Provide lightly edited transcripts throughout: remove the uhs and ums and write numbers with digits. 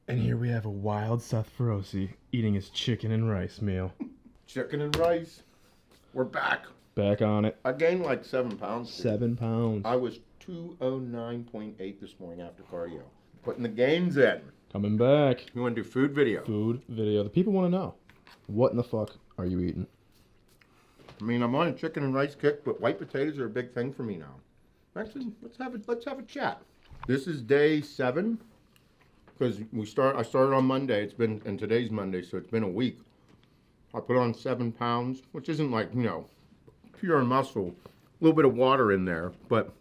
And here we have a wild Seth Feroce eating his chicken and rice meal. Chicken and rice. We're back. Back on it. I gained like 7 pounds. Dude. 7 pounds. I was 209.8 this morning after cardio. Putting the gains in. Coming back. You want to do food video? Food video. The people want to know. What in the fuck are you eating? I mean, I'm on a chicken and rice kick, but white potatoes are a big thing for me now. Actually, let's have a chat. This is day 7. Because I started on Monday, and today's Monday, so it's been a week. I put on 7 pounds, which isn't like, pure muscle. A little bit of water in there, but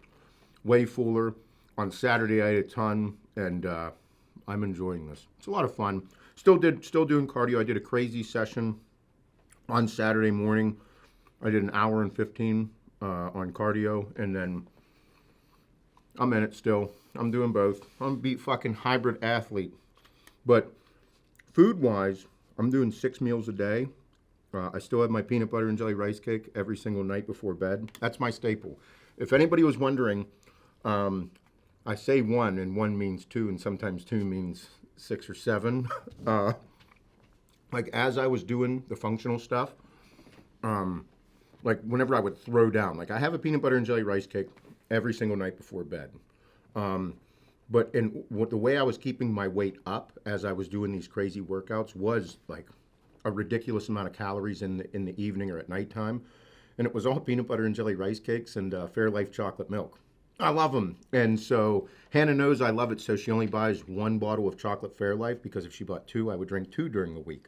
way fuller. On Saturday, I ate a ton, and I'm enjoying this. It's a lot of fun. Still doing cardio. I did a crazy session on Saturday morning. I did an hour and 15 on cardio, and then I'm in it still. I'm doing both. I'm a beat fucking hybrid athlete. But food-wise, I'm doing 6 meals a day. I still have my peanut butter and jelly rice cake every single night before bed. That's my staple. If anybody was wondering, I say 1, and 1 means 2, and sometimes 2 means 6 or 7. Like, as I was doing the functional stuff, like, whenever I would throw down, like, I have a peanut butter and jelly rice cake every single night before bed. But the way I was keeping my weight up as I was doing these crazy workouts was like a ridiculous amount of calories in the evening or at nighttime. And it was all peanut butter and jelly rice cakes and Fairlife chocolate milk. I love them. And so Hannah knows I love it, so she only buys 1 bottle of chocolate Fairlife, because if she bought 2, I would drink 2 during the week.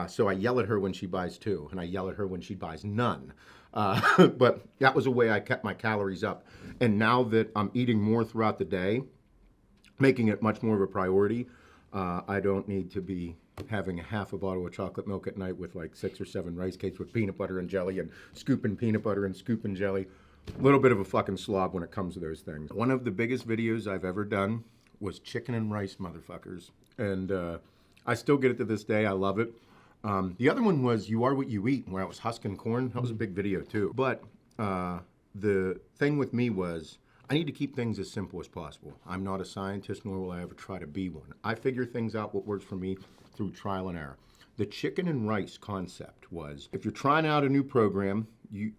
So I yell at her when she buys 2, and I yell at her when she buys none. But that was a way I kept my calories up. And now that I'm eating more throughout the day, making it much more of a priority, I don't need to be having a half a bottle of chocolate milk at night with like 6 or 7 rice cakes with peanut butter and jelly and scooping peanut butter and scooping jelly. A little bit of a fucking slob when it comes to those things. One of the biggest videos I've ever done was chicken and rice, motherfuckers. And I still get it to this day. I love it. The other one was You Are What You Eat, where I was husking corn. That was a big video too. But the thing with me was I need to keep things as simple as possible. I'm not a scientist, nor will I ever try to be one. I figure things out what works for me through trial and error. The chicken and rice concept was, if you're trying out a new program,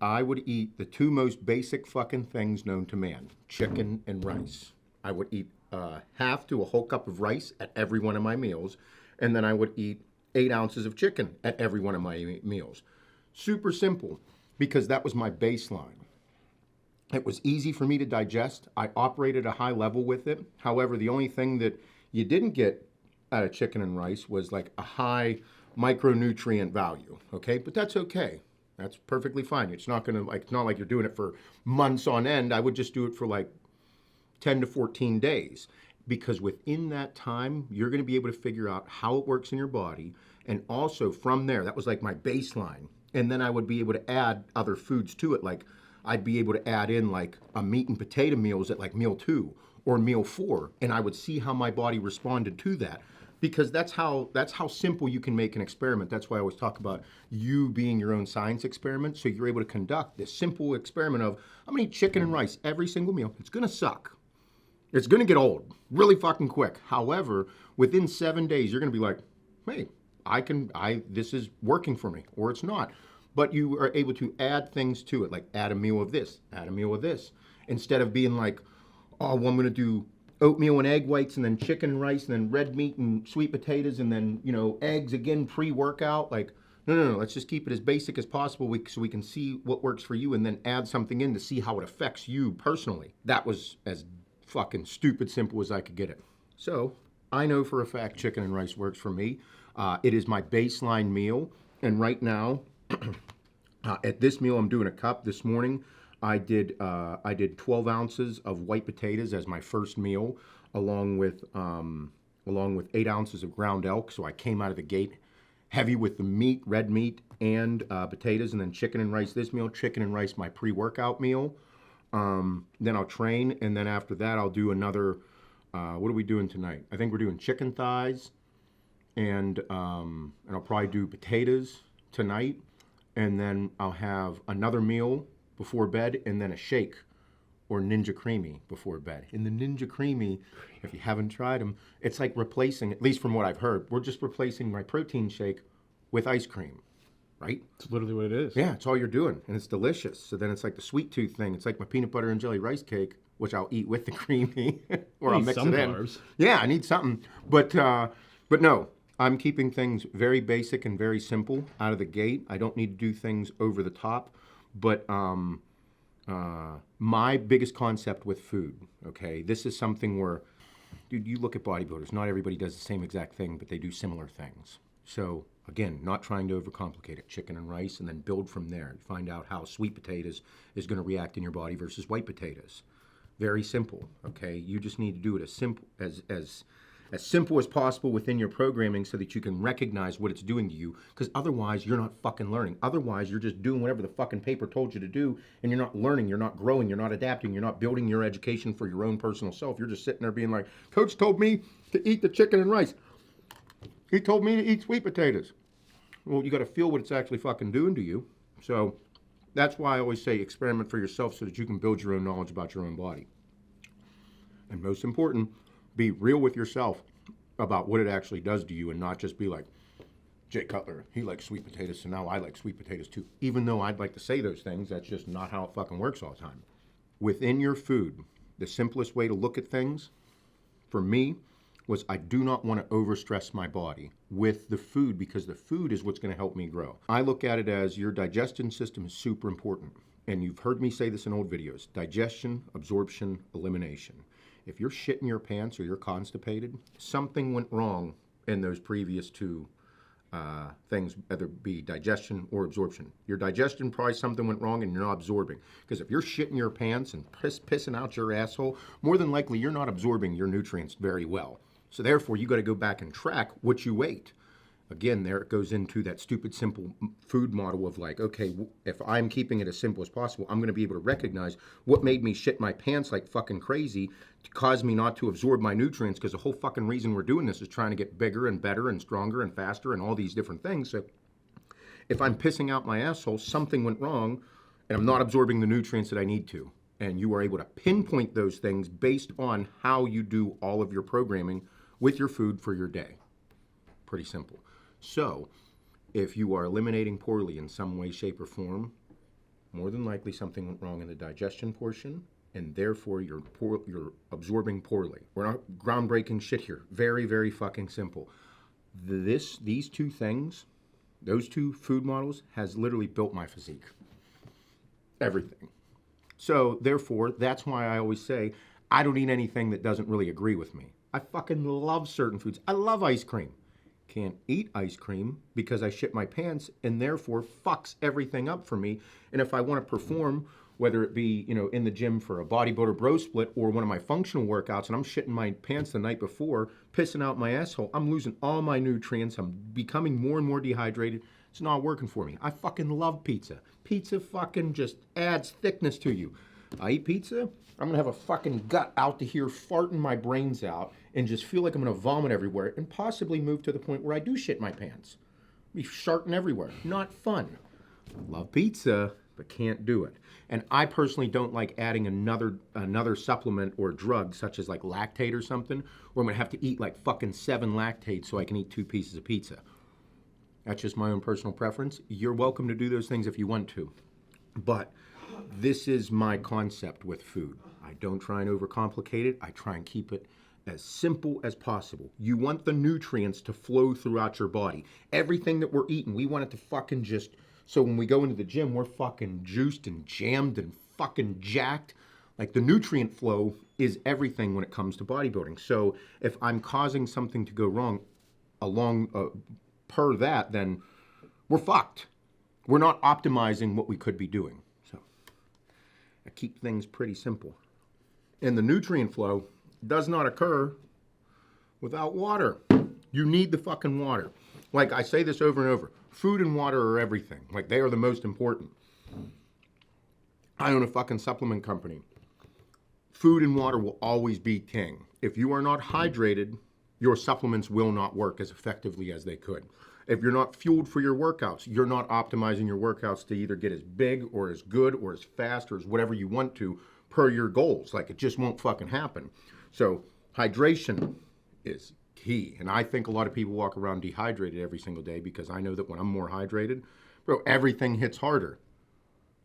I would eat the 2 most basic fucking things known to man, chicken and rice. I would eat half to a whole cup of rice at every one of my meals, and then I would eat 8 ounces of chicken at every one of my meals. Super simple, because that was my baseline. It was easy for me to digest. I operated a high level with it. However, the only thing that you didn't get out of chicken and rice was like a high micronutrient value, okay? But that's okay. That's perfectly fine. It's not like you're doing it for months on end. I would just do it for like 10 to 14 days. Because within that time, you're going to be able to figure out how it works in your body. And also from there, that was like my baseline. And then I would be able to add other foods to it. Like I'd be able to add in like a meat and potato meals at like meal 2 or meal 4. And I would see how my body responded to that. Because that's how simple you can make an experiment. That's why I always talk about you being your own science experiment. So you're able to conduct this simple experiment of, I'm going to eat chicken and rice every single meal. It's going to suck. It's going to get old really fucking quick. However, within 7 days, you're going to be like, hey, this is working for me, or it's not. But you are able to add things to it, like add a meal of this, add a meal of this. Instead of being like, oh, well, I'm going to do oatmeal and egg whites, and then chicken and rice, and then red meat and sweet potatoes, and then, eggs again pre-workout. Like, no. Let's just keep it as basic as possible so we can see what works for you and then add something in to see how it affects you personally. That was as fucking stupid simple as I could get it. So I know for a fact chicken and rice works for me. It is my baseline meal. And right now, at this meal, I'm doing a cup. This morning, I did 12 ounces of white potatoes as my first meal, along with 8 ounces of ground elk. So I came out of the gate heavy with the meat, red meat, and potatoes, and then chicken and rice this meal. Chicken and rice my pre-workout meal. Then I'll train, and then after that I'll do another, what are we doing tonight? I think we're doing chicken thighs, and I'll probably do potatoes tonight, and then I'll have another meal before bed, and then a shake or Ninja Creamy before bed. And the Ninja Creamy If you haven't tried them, it's like replacing, at least from what I've heard, we're just replacing my protein shake with ice cream, right? It's literally what it is. Yeah, it's all you're doing, and it's delicious. So then it's like the sweet tooth thing. It's like my peanut butter and jelly rice cake, which I'll eat with the creamy, or I'll need mix some it in. carbs. Yeah, I need something, but no, I'm keeping things very basic and very simple out of the gate. I don't need to do things over the top, but my biggest concept with food, okay, this is something where, dude, you look at bodybuilders, not everybody does the same exact thing, but they do similar things. So again, not trying to overcomplicate it, chicken and rice, and then build from there. You find out how sweet potatoes is going to react in your body versus white potatoes. Very simple, okay? You just need to do it as simple as possible within your programming so that you can recognize what it's doing to you, because otherwise you're not fucking learning. Otherwise you're just doing whatever the fucking paper told you to do, and you're not learning, you're not growing, you're not adapting, you're not building your education for your own personal self. You're just sitting there being like, coach told me to eat the chicken and rice. He told me to eat sweet potatoes. Well, you got to feel what it's actually fucking doing to you. So that's why I always say experiment for yourself so that you can build your own knowledge about your own body. And most important, be real with yourself about what it actually does to you, and not just be like, Jay Cutler, he likes sweet potatoes, so now I like sweet potatoes too. Even though I'd like to say those things, that's just not how it fucking works all the time. Within your food, the simplest way to look at things, for me, was I do not want to overstress my body with the food, because the food is what's going to help me grow. I look at it as your digestion system is super important. And you've heard me say this in old videos: digestion, absorption, elimination. If you're shitting your pants or you're constipated, something went wrong in those previous two things, whether it be digestion or absorption. Your digestion, probably something went wrong and you're not absorbing. Because if you're shitting your pants and pissing out your asshole, more than likely you're not absorbing your nutrients very well. So therefore, you got to go back and track what you ate. Again, there it goes into that stupid simple food model of like, okay, if I'm keeping it as simple as possible, I'm going to be able to recognize what made me shit my pants like fucking crazy to cause me not to absorb my nutrients, because the whole fucking reason we're doing this is trying to get bigger and better and stronger and faster and all these different things. So if I'm pissing out my asshole, something went wrong and I'm not absorbing the nutrients that I need to. And you are able to pinpoint those things based on how you do all of your programming with your food for your day. Pretty simple. So, if you are eliminating poorly in some way, shape, or form, more than likely something went wrong in the digestion portion, and therefore you're absorbing poorly. We're not groundbreaking shit here. Very, very fucking simple. These two things, those two food models, has literally built my physique. Everything. So, therefore, that's why I always say I don't eat anything that doesn't really agree with me. I fucking love certain foods. I love ice cream. Can't eat ice cream because I shit my pants, and therefore fucks everything up for me. And if I want to perform, whether it be, in the gym for a bodybuilder bro split or one of my functional workouts, and I'm shitting my pants the night before, pissing out my asshole, I'm losing all my nutrients. I'm becoming more and more dehydrated. It's not working for me. I fucking love pizza. Pizza fucking just adds thickness to you. I eat pizza, I'm going to have a fucking gut out to here farting my brains out and just feel like I'm going to vomit everywhere and possibly move to the point where I do shit my pants. Be sharting everywhere. Not fun. Love pizza, but can't do it. And I personally don't like adding another supplement or drug, such as like lactate or something, where I'm going to have to eat like fucking 7 lactates so I can eat 2 pieces of pizza. That's just my own personal preference. You're welcome to do those things if you want to. But this is my concept with food. I don't try and overcomplicate it. I try and keep it as simple as possible. You want the nutrients to flow throughout your body. Everything that we're eating, we want it to fucking just, so when we go into the gym, we're fucking juiced and jammed and fucking jacked. Like, the nutrient flow is everything when it comes to bodybuilding. So if I'm causing something to go wrong per that, then we're fucked. We're not optimizing what we could be doing. So I keep things pretty simple. And the nutrient flow does not occur without water. You need the fucking water. Like, I say this over and over. Food and water are everything. Like, they are the most important. I own a fucking supplement company. Food and water will always be king. If you are not hydrated, your supplements will not work as effectively as they could. If you're not fueled for your workouts, you're not optimizing your workouts to either get as big or as good or as fast or as whatever you want to per your goals. Like, it just won't fucking happen. So Hydration is key. And I think a lot of people walk around dehydrated every single day because I know that when I'm more hydrated, bro, everything hits harder.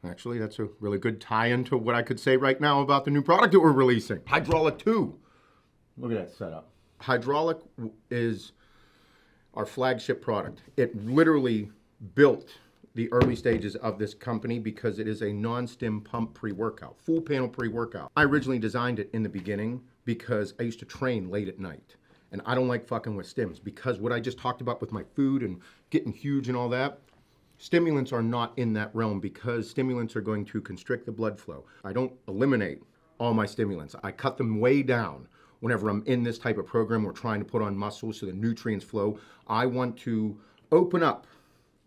Actually, that's a really good tie-in to what I could say right now about the new product that we're releasing. Hydraulic 2. Look at that setup. Hydraulic is our flagship product. It literally built the early stages of this company because it is a non-stim pump pre-workout, full panel pre-workout. I originally designed it in the beginning because I used to train late at night. And I don't like fucking with stims because what I just talked about with my food and getting huge and all that, stimulants are not in that realm because stimulants are going to constrict the blood flow. I don't eliminate all my stimulants. I cut them way down whenever I'm in this type of program. We're trying to put on muscle so the nutrients flow. I want to open up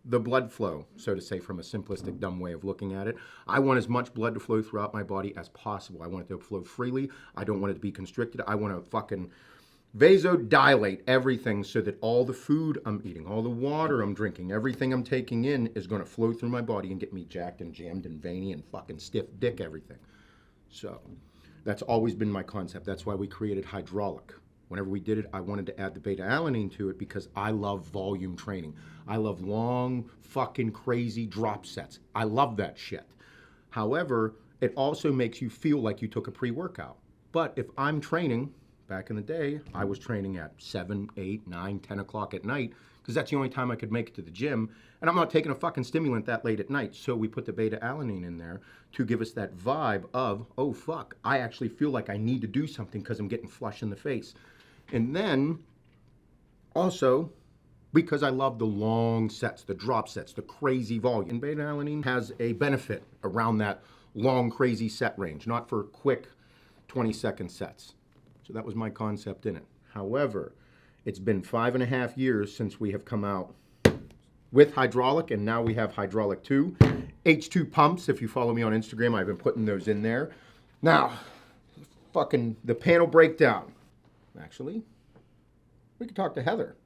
the blood flow, so to say, from a simplistic, dumb way of looking at it. I want as much blood to flow throughout my body as possible. I want it to flow freely. I don't want it to be constricted. I want to fucking vasodilate everything so that all the food I'm eating, all the water I'm drinking, everything I'm taking in is going to flow through my body and get me jacked and jammed and veiny and fucking stiff dick everything. So that's always been my concept. That's why we created hydraulic. Whenever we did it, I wanted to add the beta-alanine to it because I love volume training. I love long, fucking crazy drop sets. I love that shit. However, it also makes you feel like you took a pre-workout. But if I'm training, back in the day, I was training at 7, 8, 9, 10 o'clock at night because that's the only time I could make it to the gym. And I'm not taking a fucking stimulant that late at night. So we put the beta-alanine in there to give us that vibe of, oh fuck, I actually feel like I need to do something because I'm getting flush in the face. And then also, because I love the long sets, the drop sets, the crazy volume. And beta-alanine has a benefit around that long, crazy set range, not for quick 20-second sets. So that was my concept in it. However, it's been 5.5 years since we have come out with hydraulic, and now we have hydraulic 2. H2 pumps, if you follow me on Instagram, I've been putting those in there. Now, fucking the panel breakdown. Actually, we could talk to Heather.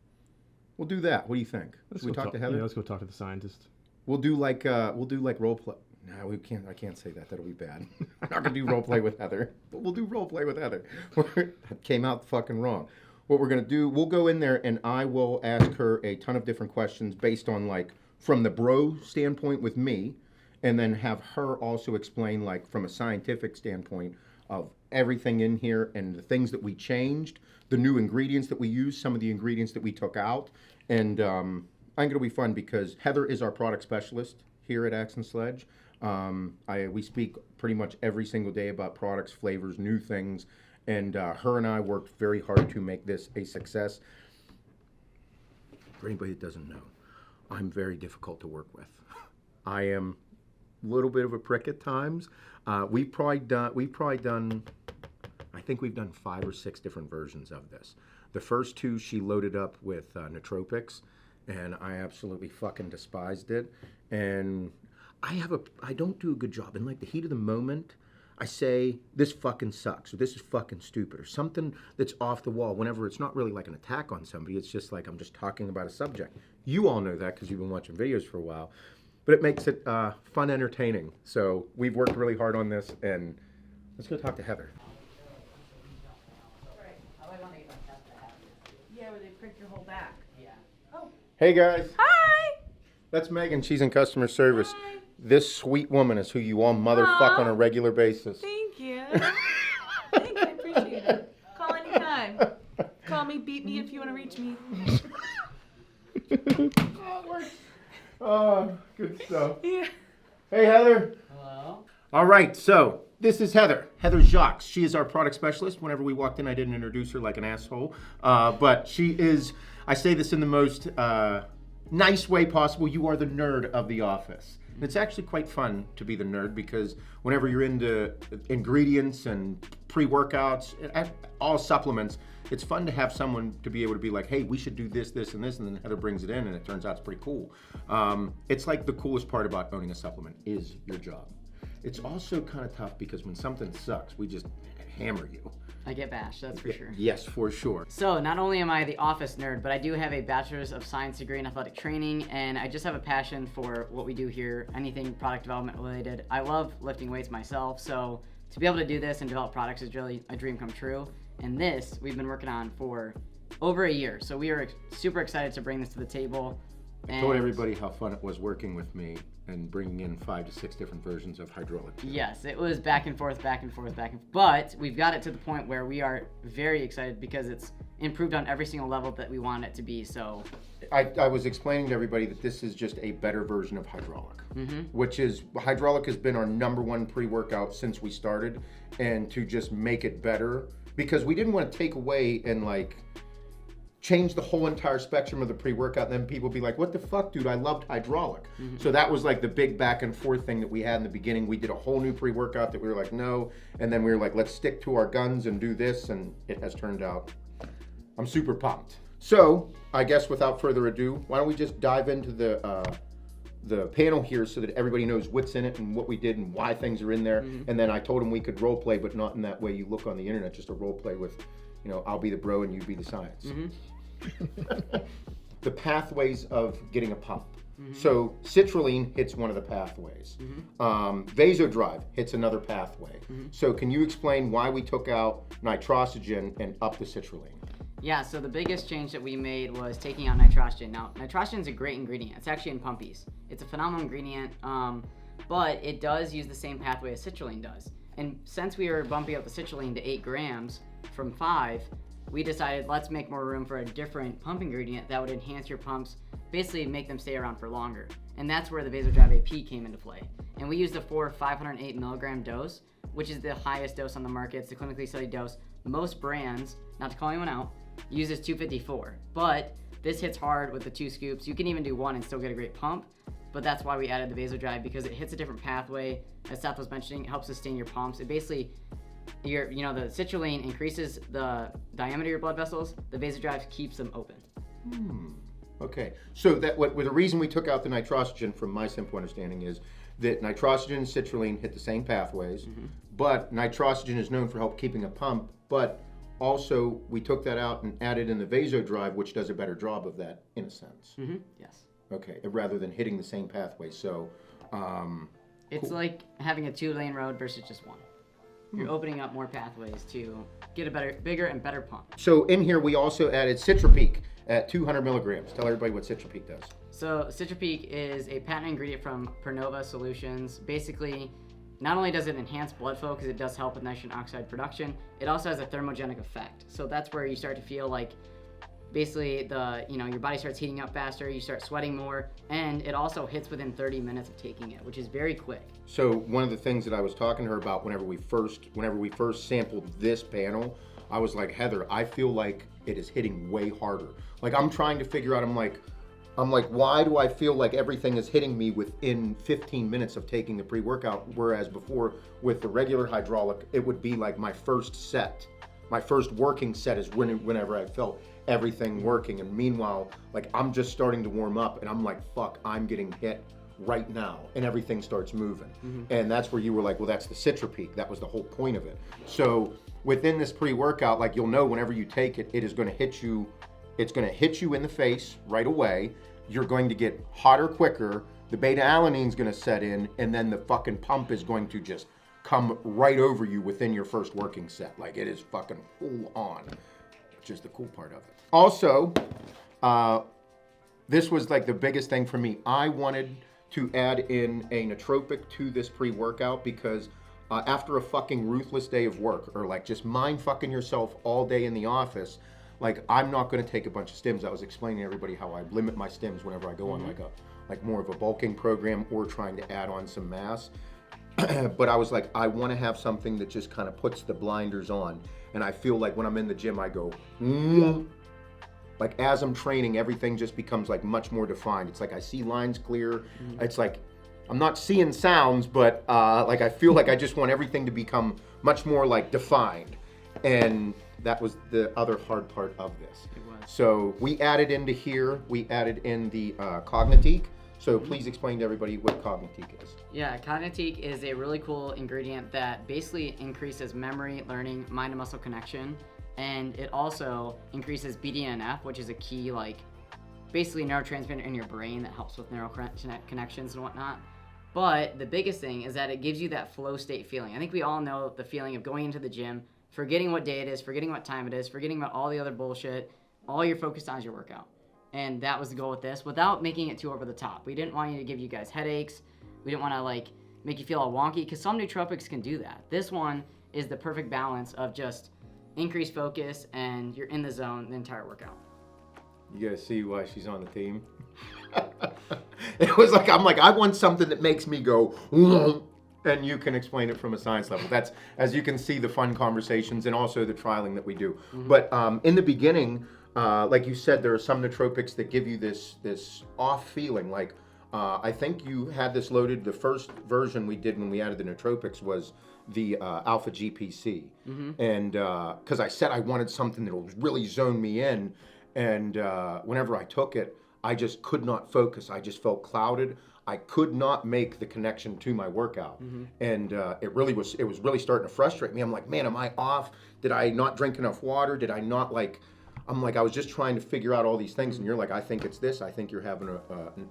We'll do that. What do you think? Should we talk to Heather? Yeah, let's go talk to the scientist. We'll do like role play. No, we can't. I can't say that. That'll be bad. I'm not gonna do role play with Heather, but we'll do role play with Heather. That came out fucking wrong. What we're gonna do? We'll go in there and I will ask her a ton of different questions based on like from the bro standpoint with me, and then have her also explain like from a scientific standpoint of everything in here and the things that we changed, the new ingredients that we used, some of the ingredients that we took out. And I think it'll be fun because Heather is our product specialist here at Axe and Sledge. We speak pretty much every single day about products, flavors, new things. And her and I worked very hard to make this a success. For anybody that doesn't know, I'm very difficult to work with. I am a little bit of a prick at times. We've probably done, I think we've done 5 or 6 different versions of this. The first 2 she loaded up with nootropics, and I absolutely fucking despised it. And I don't do a good job. In like the heat of the moment, I say, this fucking sucks, or this is fucking stupid, or something that's off the wall, whenever it's not really like an attack on somebody, it's just like I'm just talking about a subject. You all know that because you've been watching videos for a while. But it makes it fun, entertaining. So we've worked really hard on this, and let's go talk to Heather. Yeah, where they prick your whole back. Yeah. Oh. Hey guys. Hi. That's Megan. She's in customer service. Hi. This sweet woman is who you all motherfuck on a regular basis. Thank you. Thanks, I appreciate it. Call anytime. Call me, beat me if you want to reach me. Oh, it works. Oh, good stuff. Yeah. Hey, Heather. Hello. All right, so this is Heather. Heather Jacques. She is our product specialist. Whenever we walked in, I didn't introduce her like an asshole. But she is, I say this in the most nice way possible, you are the nerd of the office. And it's actually quite fun to be the nerd because whenever you're into ingredients and pre-workouts, all supplements, it's fun to have someone to be able to be like, hey, we should do this, this, and this, and then Heather brings it in, and it turns out it's pretty cool. It's like the coolest part about owning a supplement is your job. It's also kind of tough because when something sucks, we just hammer you. I get bashed, that's for sure. Yes, for sure. So not only am I the office nerd, but I do have a bachelor's of science degree in athletic training, and I just have a passion for what we do here, anything product development related. I love lifting weights myself, so to be able to do this and develop products is really a dream come true. And this we've been working on for over a year. So we are super excited to bring this to the table. I told everybody how fun it was working with me and bringing in 5 to 6 different versions of hydraulic. Yes, it was back and forth, but we've got it to the point where we are very excited because it's improved on every single level that we want it to be. So I was explaining to everybody that this is just a better version of hydraulic, which is hydraulic has been our #1 pre-workout since we started, and to just make it better because we didn't want to take away and like change the whole entire spectrum of the pre-workout, and then people be like, what the fuck, dude, I loved hydraulic. So that was like the big back and forth thing that we had in the beginning. We did a whole new pre-workout that we were like, no, and then we were like, let's stick to our guns and do this, and it has turned out, I'm super pumped. So I guess without further ado, why don't we just dive into the panel here so that everybody knows what's in it and what we did and why things are in there. And then I told them we could role play, but not in that way you look on the internet, just a role play with, you know, I'll be the bro and you be the science. The pathways of getting a pump. So citrulline hits one of the pathways. Vasodrive hits another pathway. So can you explain why we took out nitrogen and up the citrulline? Yeah, so the biggest change that we made was taking out nitrogen. Now, nitrogen is a great ingredient. It's actually in pumpies. It's a phenomenal ingredient, but it does use the same pathway as citrulline does. And since we were bumping up the citrulline to 8 grams from 5, we decided let's make more room for a different pump ingredient that would enhance your pumps, basically make them stay around for longer. And that's where the Vasodrive AP came into play. And we used the 508 milligram dose, which is the highest dose on the market. It's the clinically studied dose. Most brands, not to call anyone out, uses 254. But this hits hard with the 2 scoops. You can even do 1 and still get a great pump. But that's why we added the Vasodrive, because it hits a different pathway. As Seth was mentioning, it helps sustain your pumps. It basically, the citrulline increases the diameter of your blood vessels. The Vasodrive keeps them open. Okay, so that the reason we took out the nitrogen, from my simple understanding, is that nitrogen and citrulline hit the same pathways, but nitrogen is known for help keeping a pump, but also we took that out and added in the Vasodrive, which does a better job of that in a sense. Yes. Okay, rather than hitting the same pathway. So it's like having a 2-lane road versus just 1. You're opening up more pathways to get a bigger and better pump. So in here we also added Citropeak at 200 milligrams. Tell everybody what Citropeak does. So Citropeak is a patent ingredient from Pernova Solutions. Basically, not only does it enhance blood flow because it does help with nitrogen oxide production, it also has a thermogenic effect. So that's where you start to feel like basically your body starts heating up faster, you start sweating more, and it also hits within 30 minutes of taking it, which is very quick. So one of the things that I was talking to her about whenever we first sampled this panel, I was like, Heather, I feel like it is hitting way harder. Like I'm trying to figure out, I'm like, why do I feel like everything is hitting me within 15 minutes of taking the pre-workout, whereas before with the regular hydraulic, it would be like my first working set is whenever I felt everything working, and meanwhile, like I'm just starting to warm up and I'm like, fuck, I'm getting hit right now, and everything starts moving. And that's where you were like, well, that's the Citropeak. That was the whole point of it. So within this pre-workout, like you'll know whenever you take it, it is going to hit you. It's going to hit you in the face right away. You're going to get hotter quicker. The beta-alanine is going to set in, and then the fucking pump is going to just come right over you within your first working set. Like it is fucking full on, which is the cool part of it. Also, this was like the biggest thing for me. I wanted to add in a nootropic to this pre-workout because after a fucking ruthless day of work, or like just mind fucking yourself all day in the office, like I'm not going to take a bunch of stims. I was explaining to everybody how I limit my stims whenever I go on like more of a bulking program or trying to add on some mass. But I was like, I want to have something that just kind of puts the blinders on. And I feel like when I'm in the gym, I go, like as I'm training, everything just becomes like much more defined. It's like I see lines clear. It's like I'm not seeing sounds, but like I feel like I just want everything to become much more like defined. And that was the other hard part of this. So we added into here, we added in the Cognitique. So please explain to everybody what Cognitique is. Yeah, Cognitique is a really cool ingredient that basically increases memory, learning, mind and muscle connection. And it also increases BDNF, which is a key, like, basically neurotransmitter in your brain that helps with neural connections and whatnot. But the biggest thing is that it gives you that flow state feeling. I think we all know the feeling of going into the gym, forgetting what day it is, forgetting what time it is, forgetting about all the other bullshit. All you're focused on is your workout. And that was the goal with this, without making it too over the top. We didn't want you to give you guys headaches. We didn't want to like make you feel all wonky, because some nootropics can do that. This one is the perfect balance of just increased focus and you're in the zone the entire workout. You guys see why she's on the team? It was like, I'm like, I want something that makes me go, and you can explain it from a science level. That's, as you can see, the fun conversations and also the trialing that we do. But in the beginning, like you said, there are some nootropics that give you this off feeling. Like, I think you had this loaded. The first version we did when we added the nootropics was the Alpha GPC. And because I said I wanted something that will really zone me in. And whenever I took it, I just could not focus. I just felt clouded. I could not make the connection to my workout. And it was really starting to frustrate me. I'm like, man, am I off? Did I not drink enough water? Did I not like, I'm like, I was just trying to figure out all these things. And you're like, I think it's this. I think you're having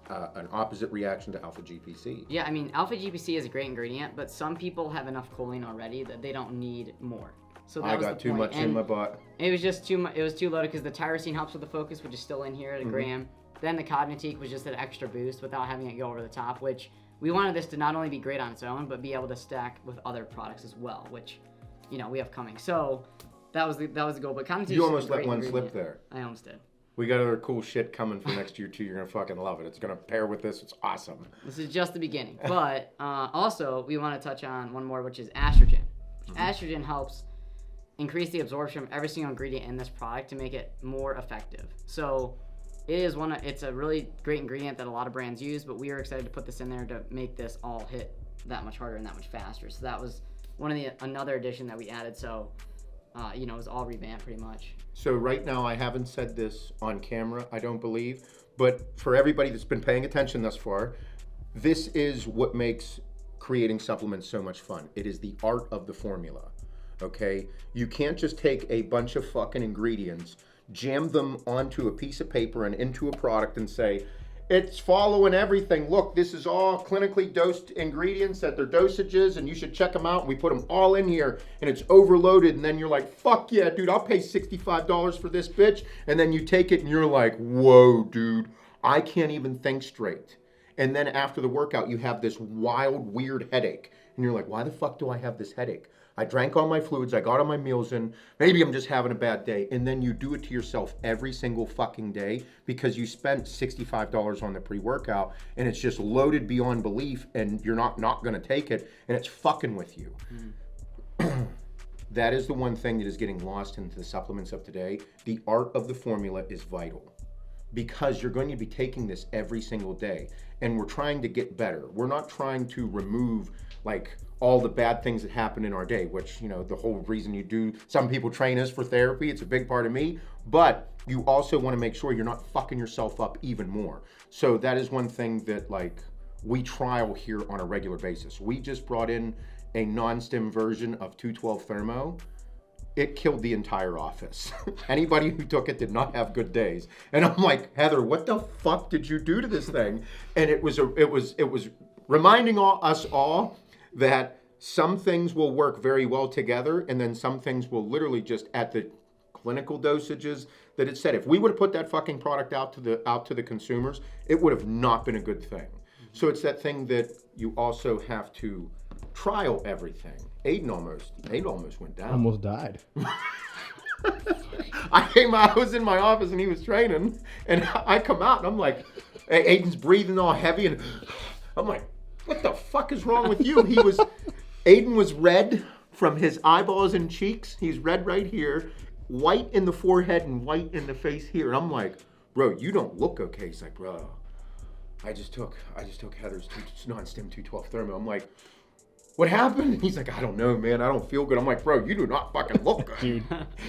an opposite reaction to Alpha GPC. Yeah, I mean, Alpha GPC is a great ingredient, but some people have enough choline already that they don't need more. So that I was got the too point. much in my butt. It was just too much. It was too loaded because the tyrosine helps with the focus, which is still in here at a gram. Then the cognitique was just an extra boost without having it go over the top, which we wanted this to not only be great on its own, but be able to stack with other products as well, which, you know, we have coming. So that was the goal. But cognitique. You almost let one slip there. I almost did. We got other cool shit coming for next year too. You're gonna fucking love it. It's gonna pair with this. It's awesome. This is just the beginning. But also, we want to touch on one more, which is estrogen. Estrogen helps increase the absorption of every single ingredient in this product to make it more effective. So it's a really great ingredient that a lot of brands use, but we are excited to put this in there to make this all hit that much harder and that much faster. So that was another addition that we added. So it was all revamped pretty much. So right now, I haven't said this on camera, I don't believe, but for everybody that's been paying attention thus far, this is what makes creating supplements so much fun. It is the art of the formula, okay? You can't just take a bunch of fucking ingredients, jam them onto a piece of paper and into a product and say, it's following everything. Look, this is all clinically dosed ingredients at their dosages, and you should check them out. We put them all in here, and it's overloaded. And then you're like, fuck yeah, dude, I'll pay $65 for this bitch. And then you take it, and you're like, whoa, dude, I can't even think straight. And then after the workout, you have this wild, weird headache. And you're like, why the fuck do I have this headache? I drank all my fluids, I got all my meals in, maybe I'm just having a bad day. And then you do it to yourself every single fucking day because you spent $65 on the pre-workout and it's just loaded beyond belief and you're not gonna take it and it's fucking with you. That is the one thing that is getting lost into the supplements of today. The art of the formula is vital because you're going to be taking this every single day and we're trying to get better. We're not trying to remove like all the bad things that happen in our day, which, the whole reason you do, some people train us for therapy, it's a big part of me, but you also want to make sure you're not fucking yourself up even more. So that is one thing that we trial here on a regular basis. We just brought in a non-stim version of 212 Thermo. It killed the entire office. Anybody who took it did not have good days. And I'm like, Heather, what the fuck did you do to this thing? And it was reminding us all that some things will work very well together and then some things will literally just at the clinical dosages that it said. If we would have put that fucking product out to the consumers, it would have not been a good thing. So it's that thing that you also have to trial everything. Aiden almost went down. Almost died. I was in my office and he was training and I come out and I'm like, Aiden's breathing all heavy and I'm like, what the fuck is wrong with you? Aiden was red from his eyeballs and cheeks. He's red right here, white in the forehead and white in the face here. And I'm like, bro, you don't look okay. He's like, bro, I just took Heather's non-stim 212 Thermo. I'm like, what happened? He's like, I don't know, man. I don't feel good. I'm like, bro, you do not fucking look good. Dude.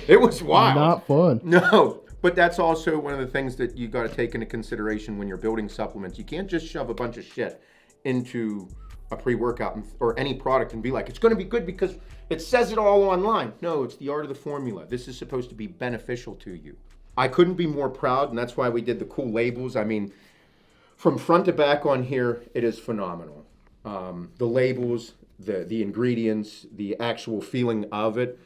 It was wild. Not fun. No. But that's also one of the things that you got to take into consideration when you're building supplements. You can't just shove a bunch of shit into a pre-workout or any product and be like, it's going to be good because it says it all online. No, it's the art of the formula. This is supposed to be beneficial to you. I couldn't be more proud, and that's why we did the cool labels. I mean, from front to back on here, it is phenomenal. The labels, the ingredients, the actual feeling of it.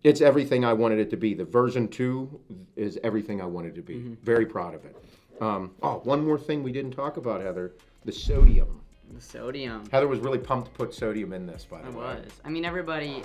It's everything I wanted it to be. The version 2 is everything I wanted it to be. Very proud of it. One more thing we didn't talk about, Heather, the sodium. The sodium. Heather was really pumped to put sodium in this, by the way. It was. I mean, everybody,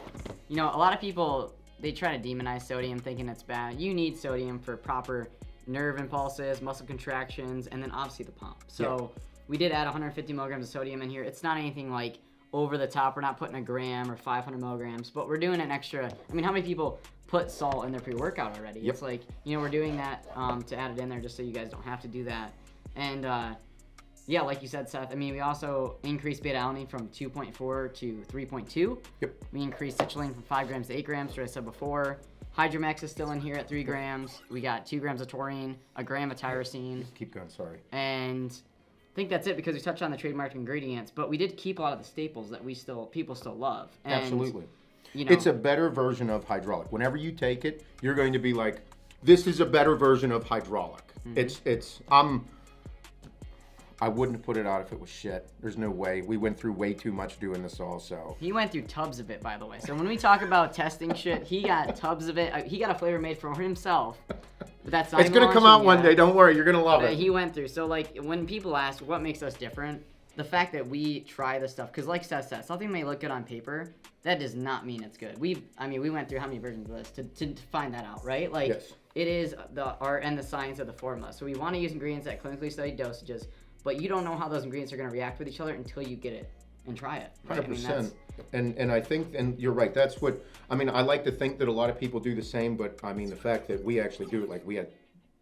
a lot of people, they try to demonize sodium thinking it's bad. You need sodium for proper nerve impulses, muscle contractions, and then obviously the pump. So we did add 150 milligrams of sodium in here. It's not anything like over the top. We're not putting a gram or 500 milligrams, but we're doing an extra. I mean, how many people put salt in their pre-workout already? It's like, we're doing that to add it in there just so you guys don't have to do that. And like you said, Seth, I mean, we also increased beta-alanine from 2.4 to 3.2. Yep. We increased citrulline from 5 grams to 8 grams, which I said before. Hydromax is still in here at 3 grams. We got 2 grams of taurine, a gram of tyrosine. Keep going, sorry. And I think that's it because we touched on the trademarked ingredients, but we did keep a lot of the staples that people still love. And, Absolutely. It's a better version of hydraulic. Whenever you take it, you're going to be like, this is a better version of hydraulic. I wouldn't have put it out if it was shit. There's no way. We went through way too much doing this also. He went through tubs of it, by the way. So when we talk about testing shit, he got tubs of it. He got a flavor made for himself. But that's not it's going to come out one day. Don't worry. You're going to love it. He went through. So, like, when people ask what makes us different, the fact that we try this stuff, because like Seth said, something may look good on paper, that does not mean it's good. We went through how many versions of this to find that out, right? Like, It is the art and the science of the formula. So we want to use ingredients at clinically studied dosages, but you don't know how those ingredients are going to react with each other until you get it and try it. Right? 100%. And I think, and you're right, that's what, I like to think that a lot of people do the same, but the fact that we actually do it, like we had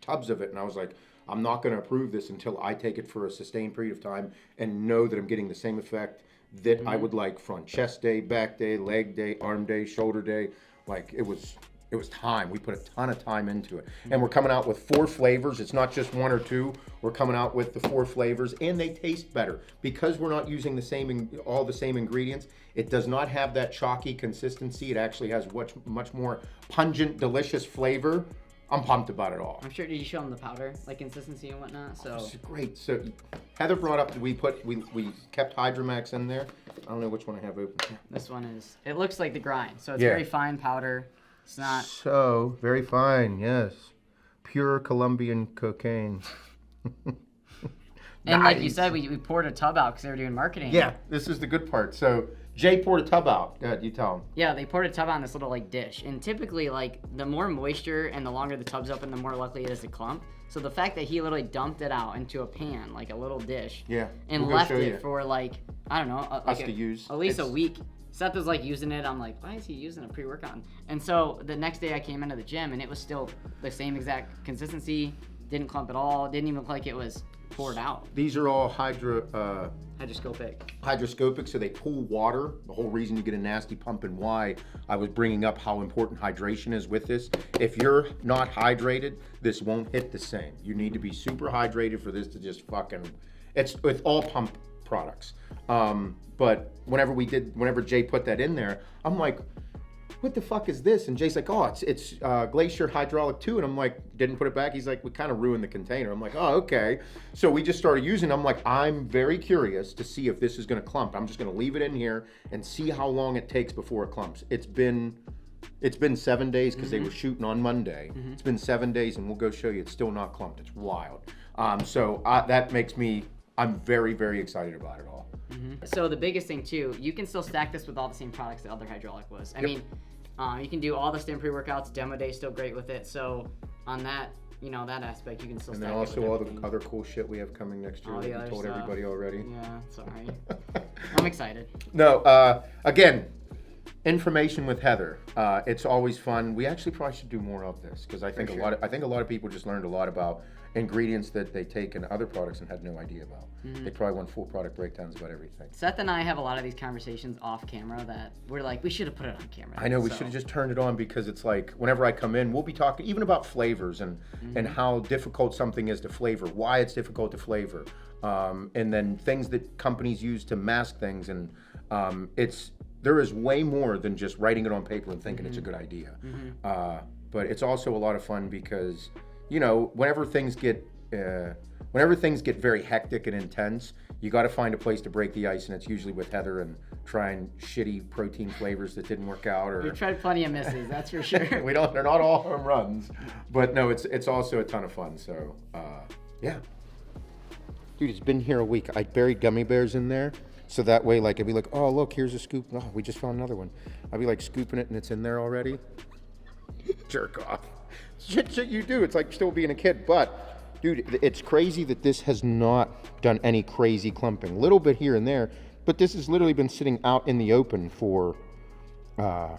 tubs of it, and I was like, I'm not going to approve this until I take it for a sustained period of time and know that I'm getting the same effect that I would like front chest day, back day, leg day, arm day, shoulder day. Like it was time. We put a ton of time into it. And we're coming out with 4 flavors. It's not just 1 or 2. We're coming out with the 4 flavors, and they taste better. Because we're not using all the same ingredients, it does not have that chalky consistency. It actually has much more pungent, delicious flavor. I'm pumped about it all. I'm sure. Did you show them the powder, like consistency and whatnot? So it's great. So Heather brought up that we kept Hydromax in there. I don't know which one I have open. This one is. It looks like the grind, so it's very fine powder. It's not so very fine. Yes, pure Colombian cocaine. And like you said, we poured a tub out because they were doing marketing. Yeah, this is the good part. So Jay poured a tub out. Go ahead, you tell him. Yeah, they poured a tub out in this little like dish, and typically like the more moisture and the longer the tub's open, the more likely it is to clump. So the fact that he literally dumped it out into a pan, like a little dish, and left it for like I don't know, us to use at least a week. Seth was like using it. I'm like, why is he using a pre-workout? And so the next day I came into the gym and it was still the same exact consistency. Didn't clump at all. Didn't even look like it was poured out. These are all hydroscopic, so they pull water. The whole reason you get a nasty pump and why I was bringing up how important hydration is with this. If you're not hydrated, this won't hit the same. You need to be super hydrated for this to just it's with all pump products. But whenever Jay put that in there, I'm like, what the fuck is this? And Jay's like, oh, it's Glacier Hydraulic 2. And I'm like, didn't put it back. He's like, we kind of ruined the container. I'm like, oh, okay. So we just started using it. I'm like, I'm very curious to see if this is going to clump. I'm just going to leave it in here and see how long it takes before it clumps. It's been 7 days because they were shooting on Monday. It's been 7 days, and we'll go show you. It's still not clumped. It's wild. That makes me, I'm very, very excited about it all. So the biggest thing too, you can still stack this with all the same products the other hydraulic was. I mean, you can do all the stem pre-workouts. Demo day is still great with it. So on that, that aspect, you can still. And stack then also it with all everything. the other cool shit we have coming next year. All the that other told stuff. Everybody already. Yeah, sorry. I'm excited. No, again, information with Heather. It's always fun. We actually probably should do more of this because I think a lot of people just learned a lot about ingredients that they take in other products and had no idea about. They probably want full product breakdowns about everything. Seth and I have a lot of these conversations off camera that we're like, we should have put it on camera. I know, we should have just turned it on because it's like, whenever I come in, we'll be talking even about flavors and how difficult something is to flavor, why it's difficult to flavor, and then things that companies use to mask things. And there is way more than just writing it on paper and thinking it's a good idea. But it's also a lot of fun because, whenever things get whenever things get very hectic and intense, you got to find a place to break the ice, and it's usually with Heather and trying shitty protein flavors that didn't work out. Or We've tried plenty of misses, that's for sure. they're not all home runs, but no, it's also a ton of fun. So yeah, dude, it's been here a week. I buried gummy bears in there, so that way, like, it'd be like, oh look, here's a scoop. Oh, we just found another one. I'd be like scooping it, and it's in there already. Jerk off. Shit you do. It's like still being a kid, but dude, it's crazy that this has not done any crazy clumping. A little bit here and there, but this has literally been sitting out in the open for a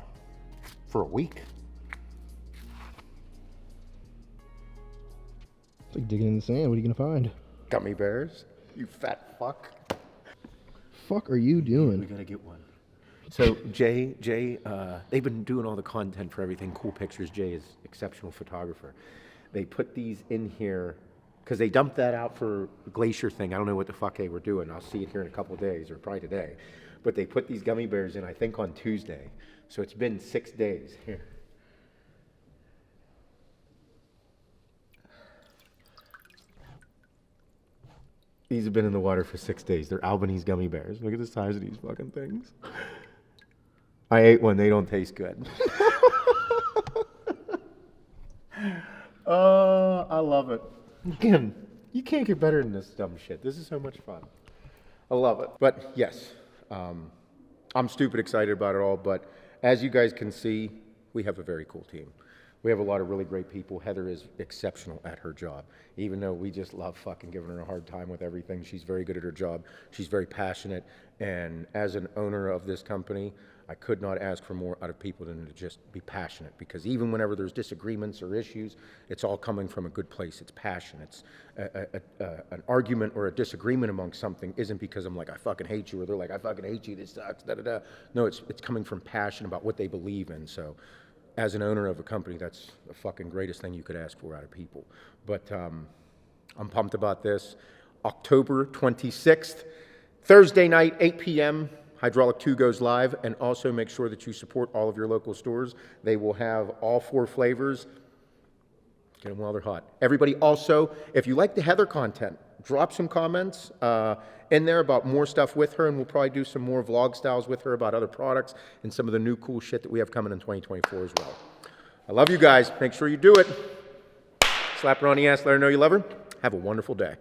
week. It's like digging in the sand. What are you gonna find? Gummy bears, you fat fuck. Fuck are you doing? We gotta get one. So Jay, they've been doing all the content for everything. Cool pictures. Jay is exceptional photographer. They put these in here because they dumped that out for a glacier thing. I don't know what the fuck they were doing. I'll see it here in a couple of days, or probably today. But they put these gummy bears in, I think, on Tuesday. So it's been 6 days. Here. These have been in the water for 6 days. They're Albanese gummy bears. Look at the size of these fucking things. I ate one. They don't taste good. Oh, I love it. Again, you can't get better than this dumb shit. This is so much fun. I love it. But yes, I'm stupid excited about it all. But as you guys can see, we have a very cool team. We have a lot of really great people. Heather is exceptional at her job. Even though we just love fucking giving her a hard time with everything, she's very good at her job. She's very passionate. And as an owner of this company, I could not ask for more out of people than to just be passionate. Because even whenever there's disagreements or issues, it's all coming from a good place. It's passion. It's an argument or a disagreement amongst something isn't because I'm like, I fucking hate you, or they're like, I fucking hate you, this sucks, da-da-da. No, it's coming from passion about what they believe in. So as an owner of a company, that's the fucking greatest thing you could ask for out of people. But I'm pumped about this. October 26th, Thursday night, 8 p.m., Hydraulic 2 goes live. And also make sure that you support all of your local stores. They will have all 4 flavors. Get them while they're hot. Everybody also, if you like the Heather content, drop some comments in there about more stuff with her, and we'll probably do some more vlog styles with her about other products and some of the new cool shit that we have coming in 2024 as well. I love you guys. Make sure you do it. Slap her on the ass, let her know you love her. Have a wonderful day.